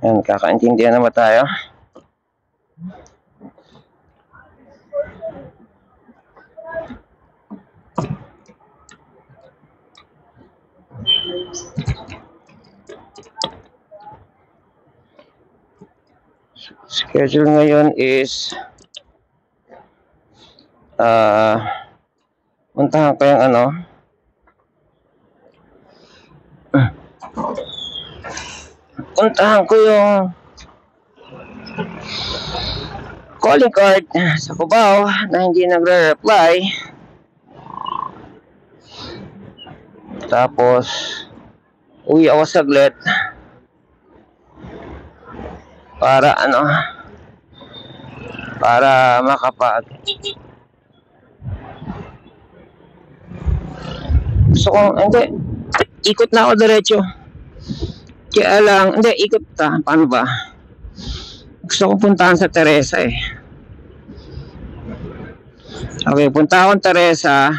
Yan, kakaintindihan na ba tayo? Schedule ngayon is puntahan ko yung calling card sa Cubao na hindi nagre-reply. Tapos uwi ako saglit para para gusto kong, hindi, ikot na ako diretso. Kaya lang, hindi, ikot paano ba? Gusto kong puntahan sa Teresa eh. Okay, punta akong Teresa.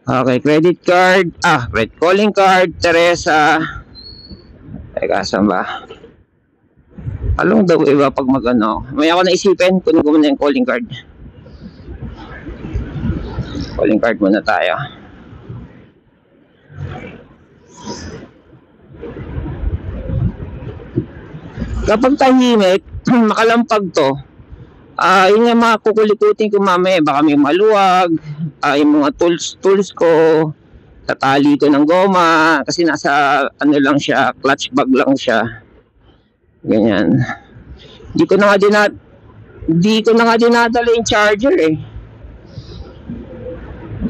Okay, credit card, calling card, Teresa. Teka, saan ba? Along daw iba pag may ako naisipin, kunin ko muna yung calling card. Calling card muna tayo. Kapag tahimik, makalampag to, yun yung mga kukulikutin ko mamaya. Baka may maluwag, yung mga tools ko, tatali ko ng goma, kasi nasa lang siya, clutch bag lang siya. Ganyan. Di ko na nga dinadala yung charger eh.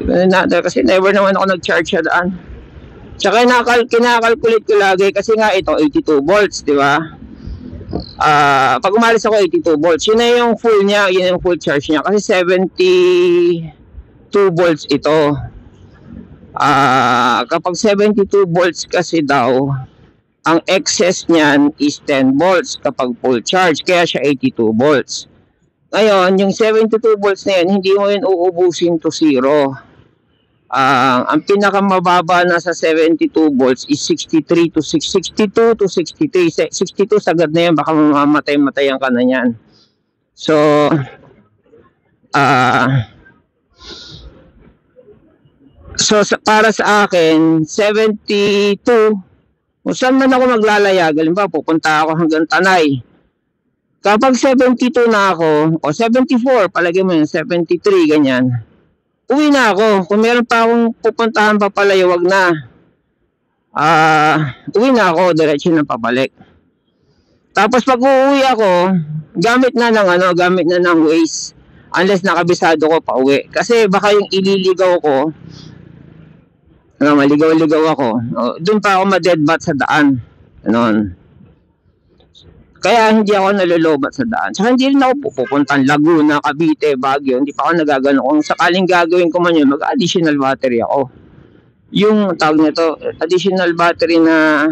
Di ko na dinadala kasi never naman ako nag-charge sa daan. Tsaka kinakalculate ko lagi kasi nga ito 82 volts, di ba? Pag umalis ako 82 volts, yun na yung full niya, yun yung full charge niya kasi 72 volts ito. Kapag 72 volts kasi daw, ang excess niyan is 10 volts kapag full charge, kaya siya 82 volts. Ngayon, yung 72 volts na yun, hindi mo yun uubusin to zero. Ang pinakamababa na sa 72 volts is 62 to 63. 62 sagad na yan, baka mamamatay-matayan ka na yan. So, para sa akin, 72, kung saan man ako maglalaya, halimbawa pupunta ako hanggang Tanay. Kapag 72 na ako, o 74, palagay mo yun, 73, ganyan. Uwi na ako. Kung meron pa akong pupuntahan pa palayo, wag na. Uwi na ako, diretso na pabalik. Tapos pag uuwi ako, gamit na ng Waze. Unless nakabisado ko pa uwi. Kasi baka yung ililigaw ko, maligaw-ligaw ako. Doon pa ako ma-deadbat sa daan. Ganon. Kaya hindi ako nalolobat sa daan. Saka hindi rin ako pupuntang Laguna, Cavite, Baguio. Hindi pa ako nagagano. Kung sakaling gagawin ko man yun, mag-additional battery ako. Yung tawag nito, additional battery na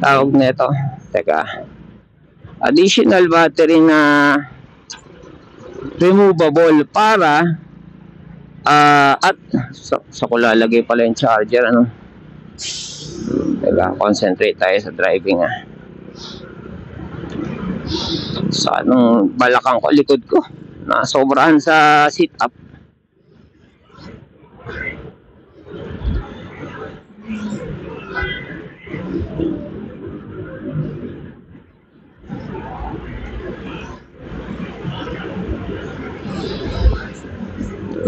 tawag nito. Teka. Additional battery na removable para at sa ko lalagay pala yung charger. Teka, concentrate tayo sa driving sa balakang ko, likod ko na sobrahan sa sit up.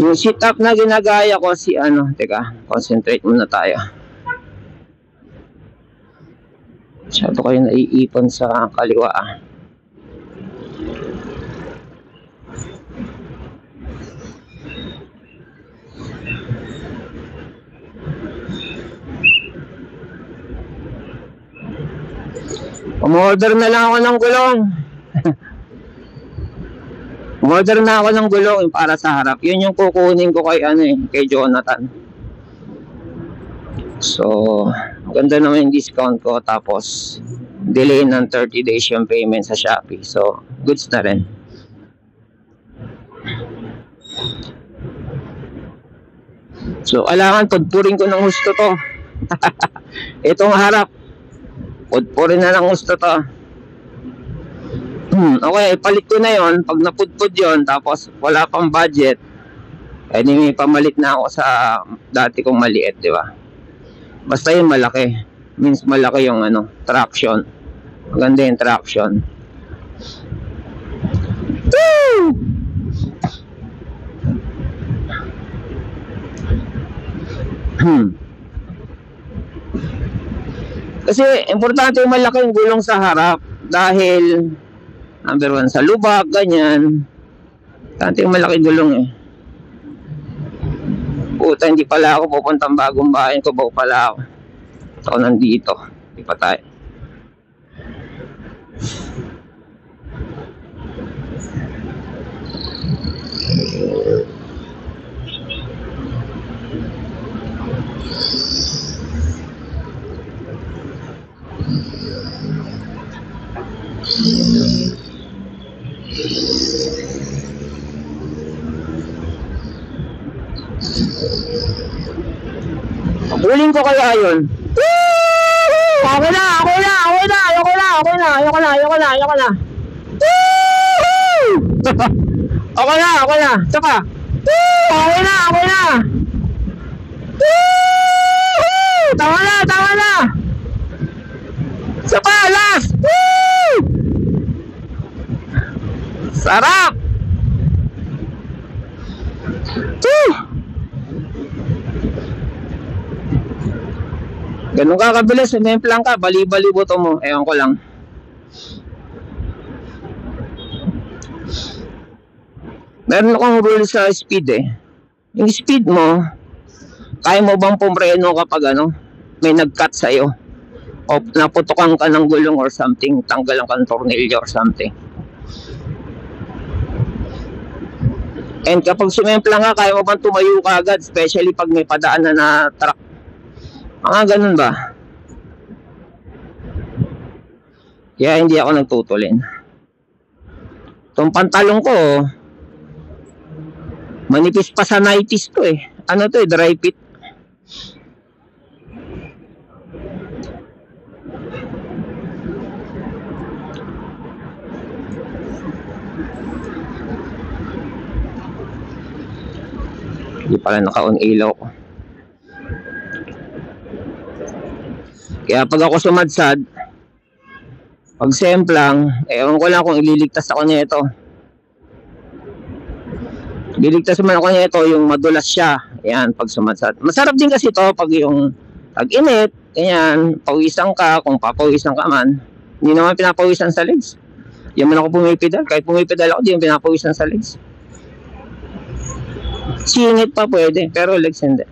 Yung sit up na ginagaya ko teka, concentrate muna tayo. Masyado kayo naiipon sa kaliwa. Umorder na lang ako ng gulong. Umorder na ako ng gulong para sa harap. Yun yung kukunin ko kay kay Jonathan. So, ganda naman yung discount ko. Tapos, delay ng 30 days yung payment sa Shopee. So, goods na rin. So, kailangan pudpurin ko ng gusto to. Itong harap. Pudpurin na ng gusto to. Okay, palit ko na yon. Pag napudpud yon, tapos wala pang budget, may pamalit na ako sa dati kong maliit, di ba? Basta yung malaki. Means malaki yung traction. Maganda yung traction. Kasi importante yung malaki yung gulong sa harap dahil number 1 sa lubak, ganyan. Importante yung malaki gulong Puta, hindi pala ako pupuntang bagong bahay ko, bago pala ako. Ito nandito. Hindi pa tayo. Pabulin ko kaya yun. Ako na. Tsaka. Ako na. Tama na. Tsaka, last. Sarap. Ganun ka kabilis, sumemplang ka, bali-bali buto mo. Ewan ko lang. Meron akong rule sa speed Yung speed mo, kaya mo bang pumreno kapag may nag-cut sa'yo? O naputukan ka ng gulong or something, tanggalan ka ng tornilyo or something. And kapag sumemplang ka, kaya mo bang tumayo ka agad, especially pag may padaan na truck? Mga ganun ba? Kaya hindi ako nagtutulin. Itong pantalong ko, manipis pa sa 90s to dry fit. Hindi pala naka-on ilaw ko. Kaya pag ako sumadsad, pag semplang, ewan ko lang kung ililigtas ako nito. Liligtas man ako nito yung madulas siya. Ayan, pag sumadsad. Masarap din kasi to pag yung tag-init, ganyan, pawisan ka, kung papawisan ka man. Hindi naman pinapawisan sa legs. Yan man ako pumipedal. Kahit pumipedal ako, di yung pinapawisan sa legs. Singit pa pwede, pero legs hindi.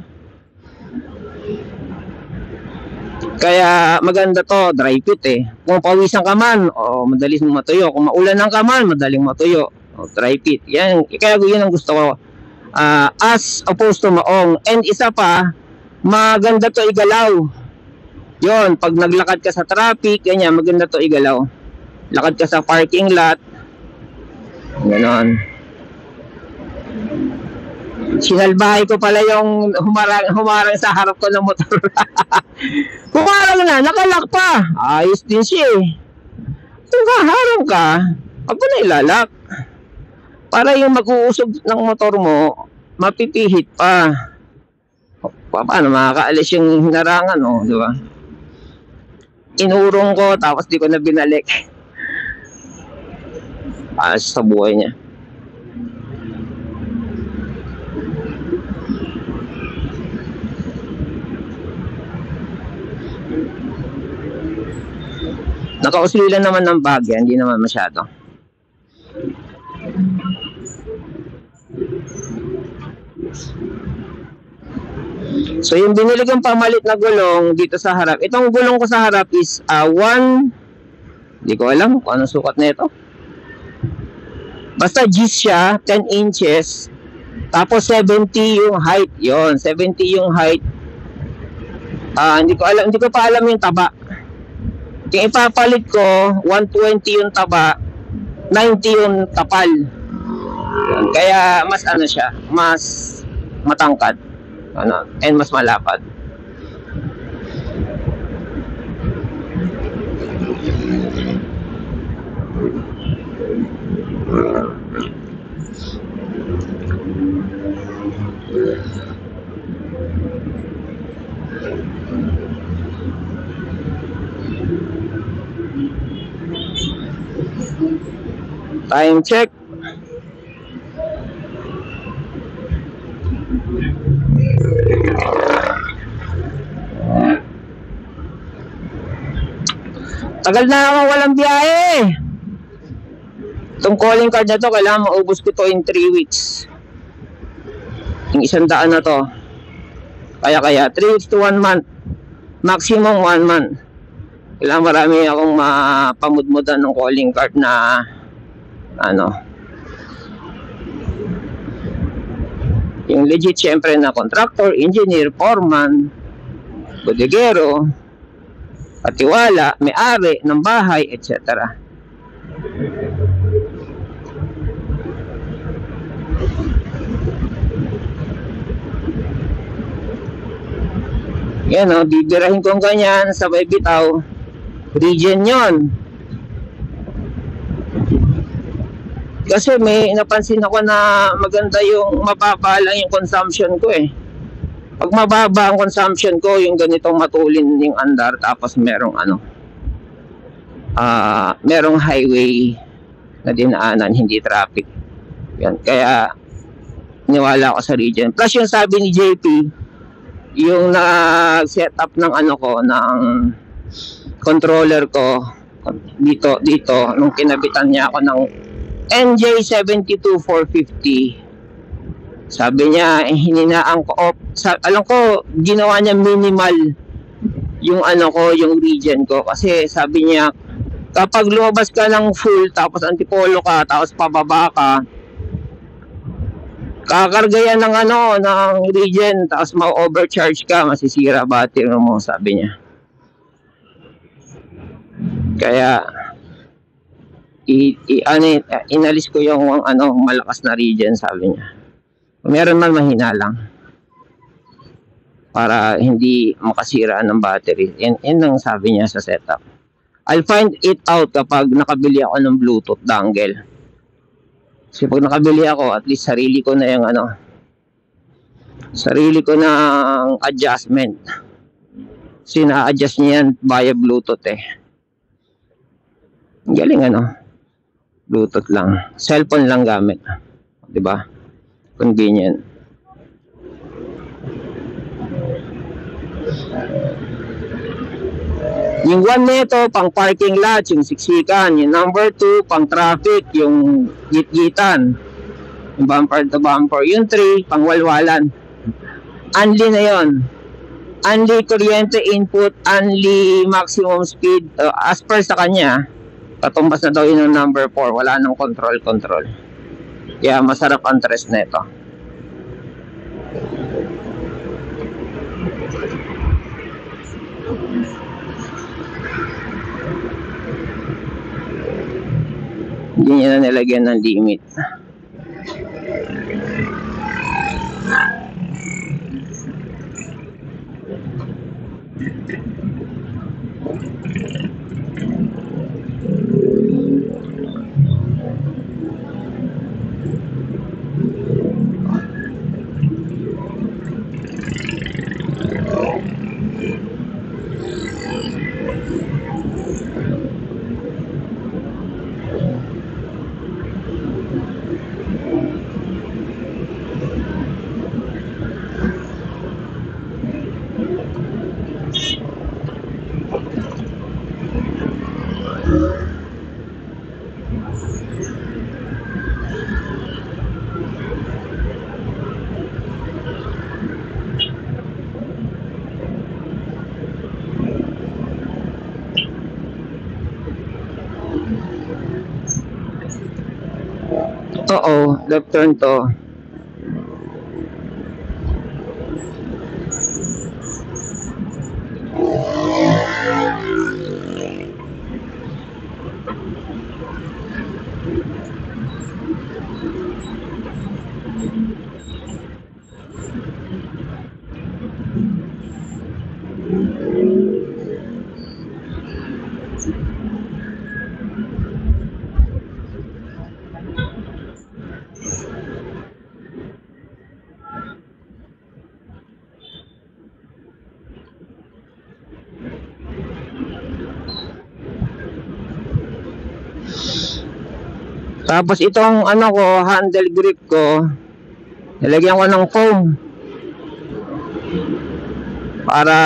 Kaya maganda to, dry fit Kung pawisan ka man, madaling matuyo. Kung maulanan ka man, madaling matuyo. Dry fit. Yan, kaya yun ang gusto ko. As opposed to maong. And isa pa, maganda to igalaw. Yun, pag naglakad ka sa traffic, ganyan, maganda to igalaw. Lakad ka sa parking lot. Ganon. Sinalbahay ko pala yung humarang sa harap ko ng motor. Humarang na, nakalak pa. Ayos din siya Kung kaharang ka, wag mo na ilalak. Para yung mag-uusog ng motor mo, mapipihit pa. Paano makakaalis yung hinarangan, di ba? Inurong ko, tapos di ko na binalik. Ayos sa buhay niya. Nakauslilan naman ng bagya, hindi naman masyado. So yung binili kong pamalit na gulong dito sa harap, itong gulong ko sa harap is 1, hindi ko alam kung anong sukat na ito. Basta G's siya, 10 inches. Tapos 70 yung height, yon 70 yung height. Hindi ko pa alam yung taba. Yung ipapalit ko, 120 yung taba, 90 yung kapal. Kaya mas ano siya, mas matangkad. And mas malapad. Time check. Tagal na ako walang biyahe. Itong calling card na to, kailangan maubos ko to in 3 weeks. Yung 100 na to. Kaya 3 weeks to 1 month. Maximum 1 month. Kailangan marami akong mapamudmudan ng calling card na yung legit syempre na contractor, engineer, foreman, bodegero, patiwala, may-ari ng bahay, etc. Yan o, bibirahin kong ganyan, sabay bitaw, regen yon. Kasi may napansin ako na maganda yung mababa lang yung consumption ko eh. Pag mababa ang consumption ko, yung ganitong matulin yung andar, tapos merong merong highway na dinaanan, hindi traffic. Yan, kaya niwala ako sa regen. Plus yung sabi ni JP, yung nag-set up ng ng controller ko dito nung kinabitan niya ako ng NJ72450. Sabi niya, hininaan ko alam ko ginawa niya minimal yung yung regen ko, kasi sabi niya kapag lumabas ka ng full tapos antipolo ka tapos pababa ka, kakarga yan ng ng regen, tapos ma-overcharge ka, masisira battery mo, sabi niya. Kaya inalis ko yung malakas na regen, sabi niya. Meron man, mahina lang para hindi makasira ng battery. Yan ang sabi niya sa setup. I'll find it out kapag nakabili ako ng Bluetooth dongle. Kasi pag nakabili ako, at least sarili ko na yung sarili ko ng adjustment. Kasi na-adjust niya yan via Bluetooth eh. Galing Bluetooth lang. Cellphone lang gamit. Diba? Convenient. Yung 1 nito, pang parking lot, yung siksikan. Yung number 2, pang traffic, yung git-gitan. Yung bumper to bumper. Yung 3, pang walwalan. Only na yon. Only kuryente input, only maximum speed. As per sa kanya, patumbas na daw yun ng number 4. Wala nang control. Kaya masarap ang tres na ito. Hindi niya na nilagyan ng limit. Oo, left turn to. Tapos itong ano ko, handle grip ko, nilagyan ko ng foam para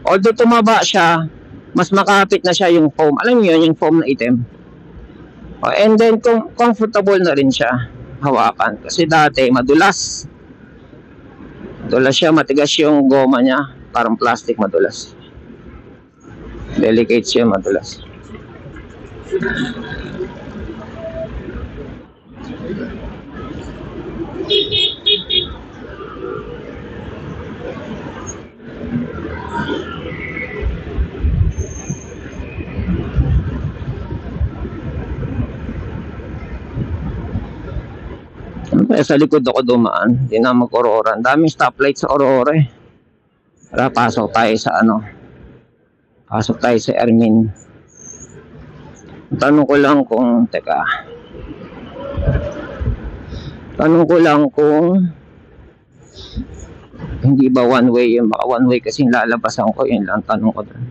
although tumaba siya, mas makapit na siya yung foam. Alam niyo yun, yung foam na itim. And then comfortable na rin siya hawakan kasi dati madulas. Madulas siya, matigas yung goma niya, parang plastic, madulas. Delicate siya, madulas. Sa likod ako dumaan, hindi na mag-Aurora. Ang daming stoplight sa Aurora eh. Tara, pasok tayo sa ano. Pasok tayo sa Ermin. Tanong ko lang kung, tanong ko lang kung hindi ba one way yun? Baka one way kasing lalabasan ko, yun lang tanong ko doon.